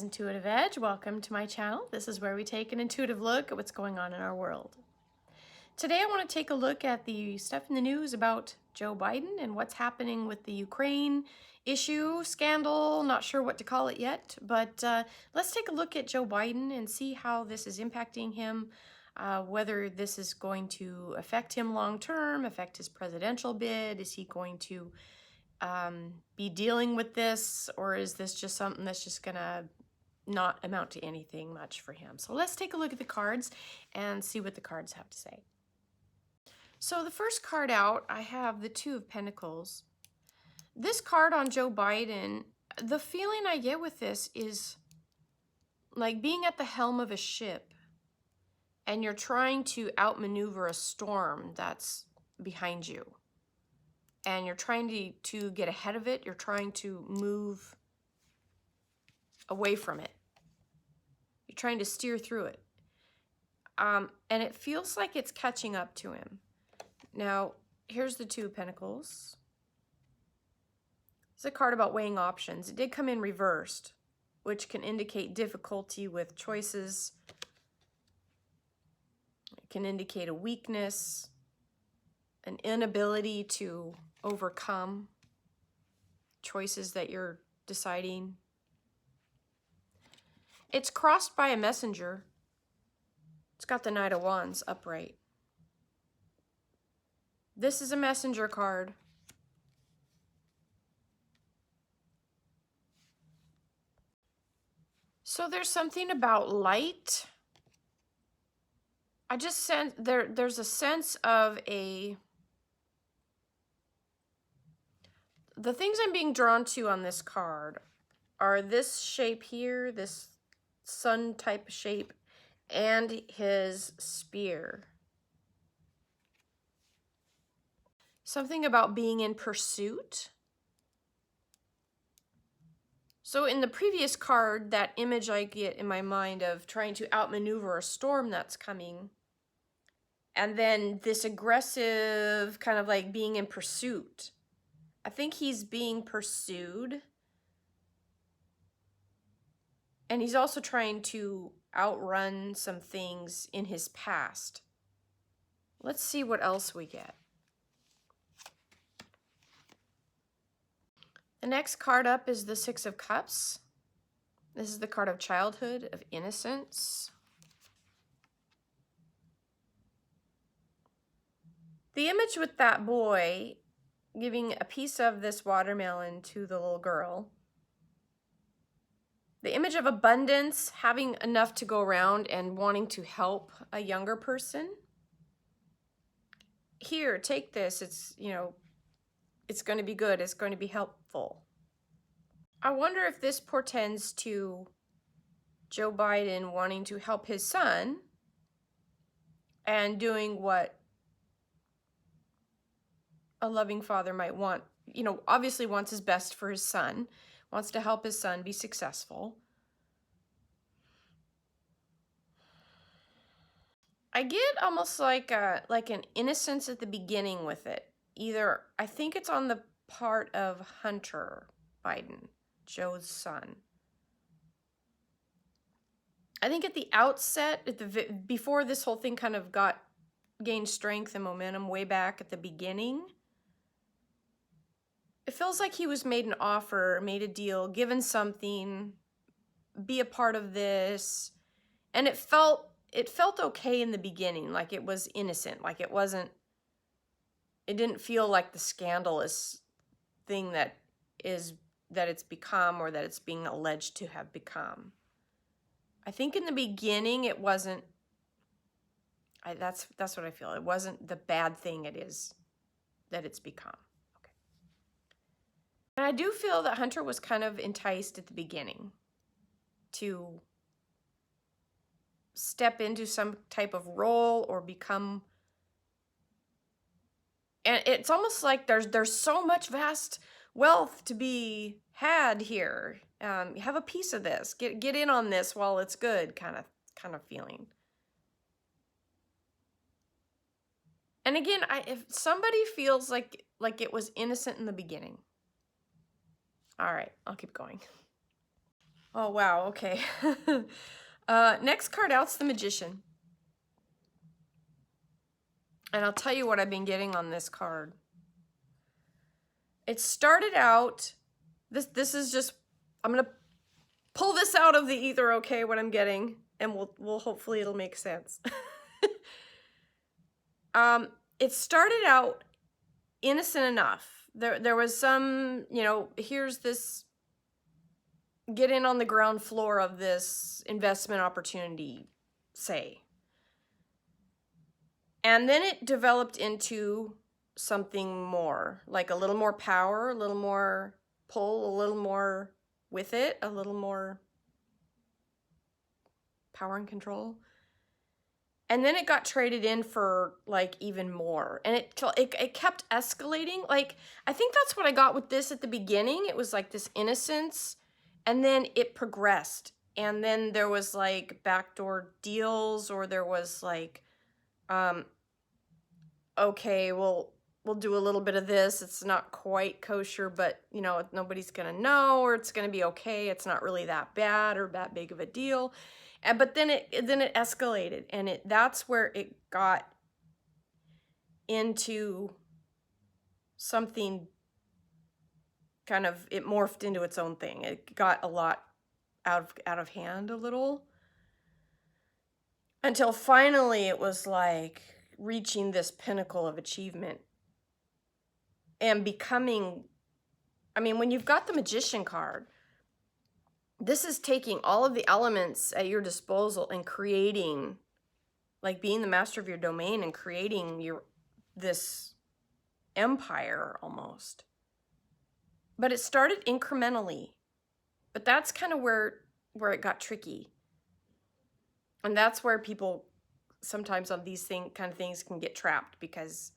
Intuitive Edge. Welcome to my channel. This is where we take an intuitive look at what's going on in our world. Today I want to take a look at the stuff in the news about Joe Biden and what's happening with the Ukraine issue, scandal, not sure what to call it yet, but let's take a look at Joe Biden and see how this is impacting him, whether this is going to affect him long term, affect his presidential bid. Is he going to be dealing with this, or is this just something that's just gonna not amount to anything much for him? So let's take a look at the cards and see what the cards have to say. So the first card out, I have the Two of Pentacles. This card on Joe Biden, the feeling I get with this is like being at the helm of a ship and you're trying to outmaneuver a storm that's behind you. And you're trying to get ahead of it. You're trying to move away from it. You're trying to steer through it. And it feels like it's catching up to him. Now, here's the Two of Pentacles. It's a card about weighing options. It did come in reversed, which can indicate difficulty with choices. It can indicate a weakness, an inability to overcome choices that you're deciding. It's crossed by a messenger. It's got the Knight of Wands upright. This is a messenger card. So there's something about light. I just sense there's a sense of the things I'm being drawn to on this card are this shape here, this sun type shape, and his spear. Something about being in pursuit. So in the previous card, that image I get in my mind of trying to outmaneuver a storm that's coming, and then this aggressive kind of like being in pursuit. I think he's being pursued. And he's also trying to outrun some things in his past. Let's see what else we get. The next card up is the Six of Cups. This is the card of childhood, of innocence. The image with that boy giving a piece of this watermelon to the little girl. The image of abundance, having enough to go around and wanting to help a younger person. Here, take this. It's, you know, it's going to be good. It's going to be helpful. I wonder if this portends to Joe Biden wanting to help his son and doing what a loving father might want. You know, obviously wants his best for his son, wants to help his son be successful. I get almost like an innocence at the beginning with it. Either, I think it's on the part of Hunter Biden, Joe's son. I think at the outset, before this whole thing kind of gained strength and momentum way back at the beginning, it feels like he was made an offer, made a deal, given something, be a part of this, and it felt okay in the beginning, like it was innocent, like it didn't feel like the scandalous thing that it's become, or that it's being alleged to have become. I think in the beginning it wasn't, that's what I feel. It wasn't the bad thing it is that it's become. Okay. And I do feel that Hunter was kind of enticed at the beginning to step into some type of role or become, and it's almost like there's so much vast wealth to be had here. Have a piece of this, get in on this while it's good, kind of feeling. And again, if somebody feels like it was innocent in the beginning. All right, I'll keep going. Oh, wow, okay. Next card out's the Magician. And I'll tell you what I've been getting on this card. It started out, this is just, I'm going to pull this out of the ether, okay, what I'm getting, and we'll hopefully it'll make sense. It started out innocent enough. There was some, you know, here's this, get in on the ground floor of this investment opportunity, say. And then it developed into something more, like a little more power, a little more pull, a little more with it, a little more power and control. And then it got traded in for like even more. And it kept escalating. Like, I think that's what I got with this at the beginning. It was like this innocence, and then it progressed. And then there was like backdoor deals, or there was like, okay, well, we'll do a little bit of this. It's not quite kosher, but you know, nobody's gonna know, or it's gonna be okay. It's not really that bad or that big of a deal. But then it escalated, and that's where it got into something kind of, it morphed into its own thing. It got a lot out of hand a little, until finally it was like reaching this pinnacle of achievement and becoming, I mean, when you've got the Magician card, this is taking all of the elements at your disposal and creating, like being the master of your domain and creating this empire almost. But it started incrementally. But that's kind of where it got tricky. And that's where people sometimes on these kind of things can get trapped, because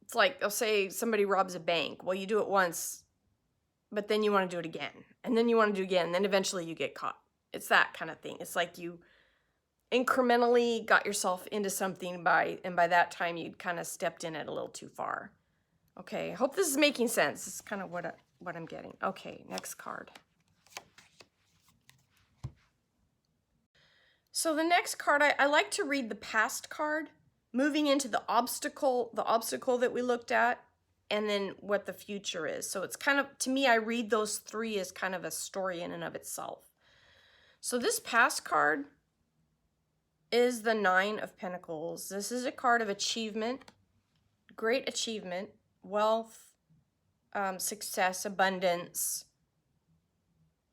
it's like, I'll say somebody robs a bank. Well, you do it once, but then you want to do it again, and then you want to do it again, and then eventually you get caught. It's that kind of thing. It's like you incrementally got yourself into something by that time you'd kind of stepped in it a little too far. Okay, I hope this is making sense. This is kind of what I'm getting. Okay, next card. So the next card, I like to read the past card, moving into the obstacle that we looked at, and then what the future is. So it's kind of, to me, I read those three as kind of a story in and of itself. So this past card is the Nine of Pentacles. This is a card of achievement, great achievement, wealth, success, abundance.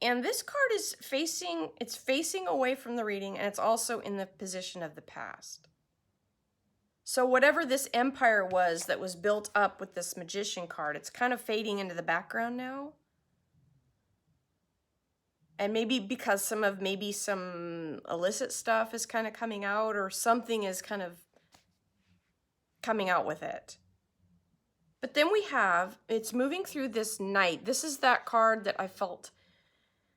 And this card is facing away from the reading, and it's also in the position of the past. So whatever this empire was that was built up with this Magician card, it's kind of fading into the background now. And maybe because some illicit stuff is kind of coming out, or something is kind of coming out with it. But then it's moving through this Knight. This is that card that I felt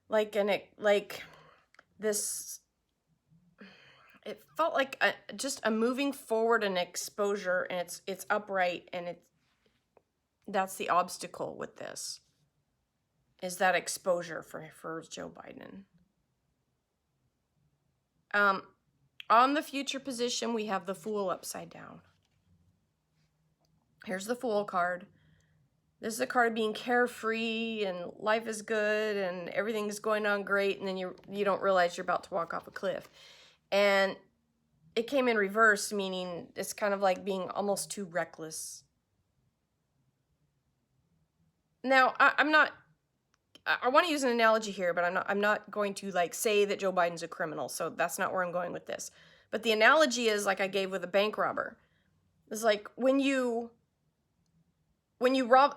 like this, it felt like just a moving forward and exposure, and it's upright, and that's the obstacle with this, is that exposure for Joe Biden. On the future position, we have the Fool upside down. Here's the Fool card. This is a card of being carefree and life is good and everything's going on great, and then you don't realize you're about to walk off a cliff. And it came in reverse, meaning it's kind of like being almost too reckless. Now, I want to use an analogy here, but I'm not going to like say that Joe Biden's a criminal, so that's not where I'm going with this. But the analogy is like I gave with a bank robber. It's like when you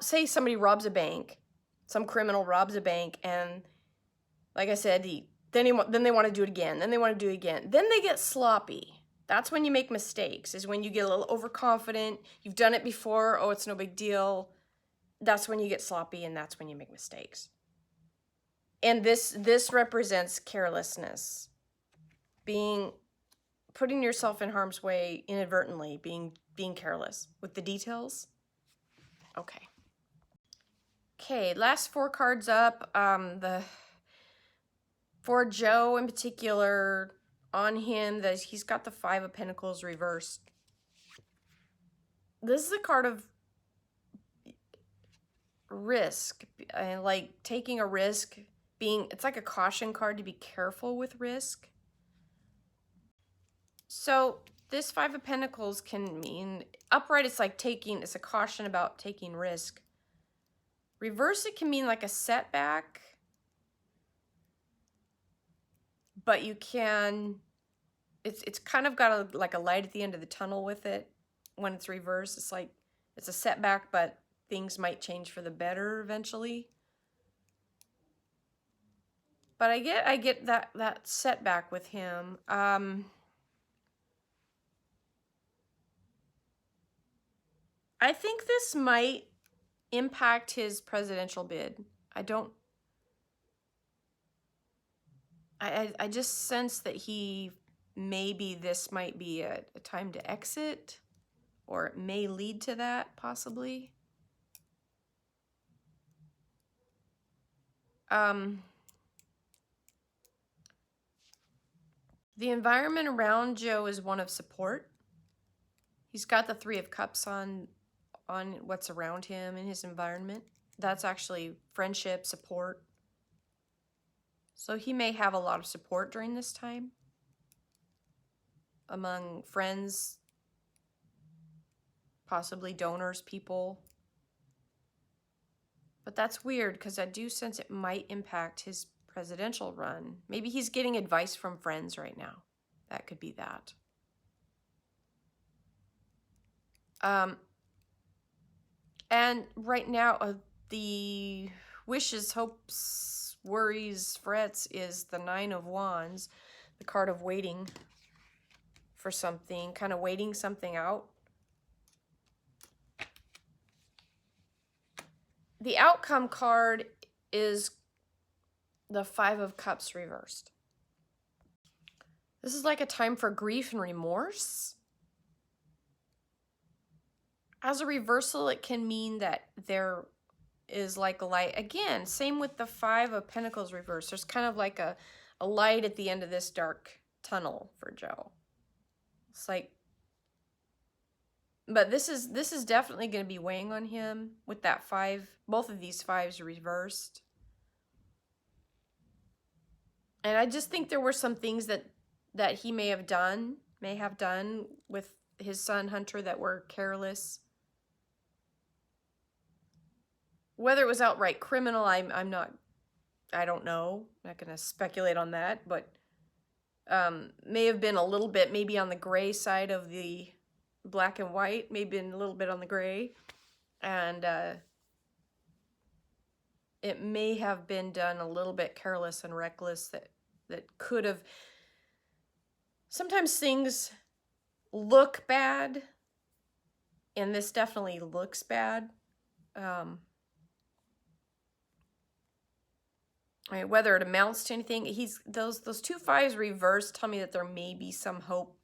say somebody robs a bank, some criminal robs a bank, and like I said, then they want to do it again, then they want to do it again, then they get sloppy. That's when you make mistakes, is when you get a little overconfident, you've done it before, oh, it's no big deal. That's when you get sloppy, and that's when you make mistakes. And this represents carelessness, putting yourself in harm's way inadvertently, being careless with the details. Okay, last four cards up. For Joe in particular, on him, that he's got the Five of Pentacles reversed. This is a card of risk, like taking a risk, it's like a caution card to be careful with risk. So this Five of Pentacles can mean, upright it's like it's a caution about taking risk. Reverse it can mean like a setback, but you can, it's kind of got like a light at the end of the tunnel with it. When it's reversed, it's like it's a setback, but things might change for the better eventually. But I get that setback with him. I think this might impact his presidential bid. I just sense that maybe this might be a time to exit, or it may lead to that, possibly. The environment around Joe is one of support. He's got the Three of Cups on what's around him in his environment. That's actually friendship, support. So he may have a lot of support during this time among friends, possibly donors, people. But that's weird because I do sense it might impact his presidential run. Maybe he's getting advice from friends right now. That could be that. And right now, the wishes, hopes, worries, frets is the Nine of Wands, the card of waiting for something, kind of waiting something out. The outcome card is the Five of Cups reversed. This is like a time for grief and remorse. As a reversal, it can mean that there is like a light. Again, same with the Five of Pentacles reversed. There's kind of like a light at the end of this dark tunnel for Joe. It's like, but this is definitely going to be weighing on him with that five. Both of these fives are reversed. And I just think there were some things that he may have done with his son Hunter that were careless. Whether it was outright criminal, I don't know. I'm not going to speculate on that, but may have been a little bit maybe on the gray side of the black and white, maybe a little bit on the gray. And it may have been done a little bit careless and reckless that could have. Sometimes things look bad, and this definitely looks bad. Whether it amounts to anything, those two fives reversed tell me that there may be some hope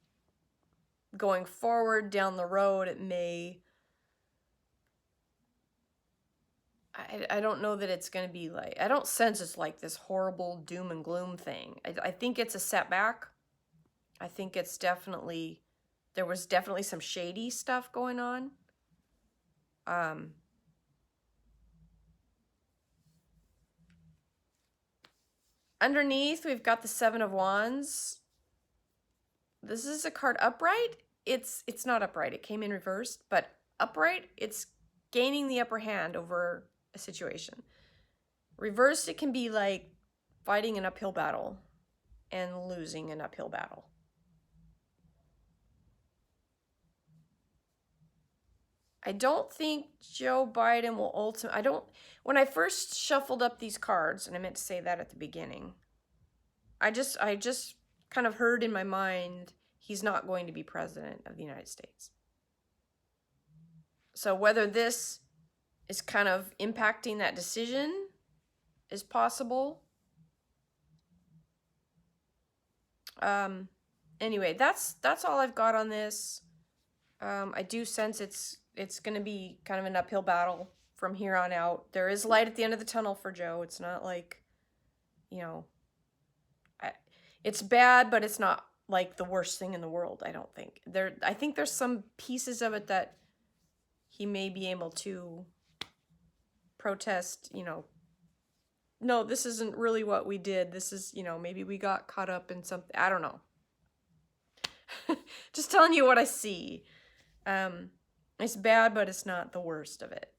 going forward down the road. It may. I don't know that it's going to be like, I don't sense it's like this horrible doom and gloom thing. I think it's a setback. I think it's definitely, there was definitely some shady stuff going on. Underneath, we've got the Seven of Wands. This is a card upright. It's not upright. It came in reversed, but upright, it's gaining the upper hand over a situation. Reversed, it can be like fighting an uphill battle and losing an uphill battle. I don't think Joe Biden will ultimately, when I first shuffled up these cards, and I meant to say that at the beginning, I just kind of heard in my mind, he's not going to be president of the United States. So whether this is kind of impacting that decision is possible. Anyway, that's all I've got on this. I do sense it's going to be kind of an uphill battle from here on out. There is light at the end of the tunnel for Joe. It's not like, It's bad, but it's not like the worst thing in the world, I don't think. I think there's some pieces of it that he may be able to protest, you know, no, this isn't really what we did. This is, you know, maybe we got caught up in something. I don't know. Just telling you what I see. It's bad, but it's not the worst of it.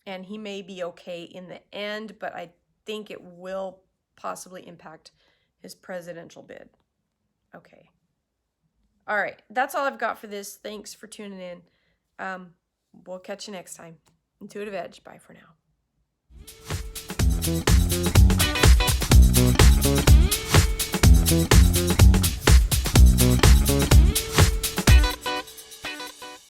And he may be okay in the end, but I think it will possibly impact his presidential bid. Okay. All right. That's all I've got for this. Thanks for tuning in. We'll catch you next time. Intuitive Edge. Bye for now.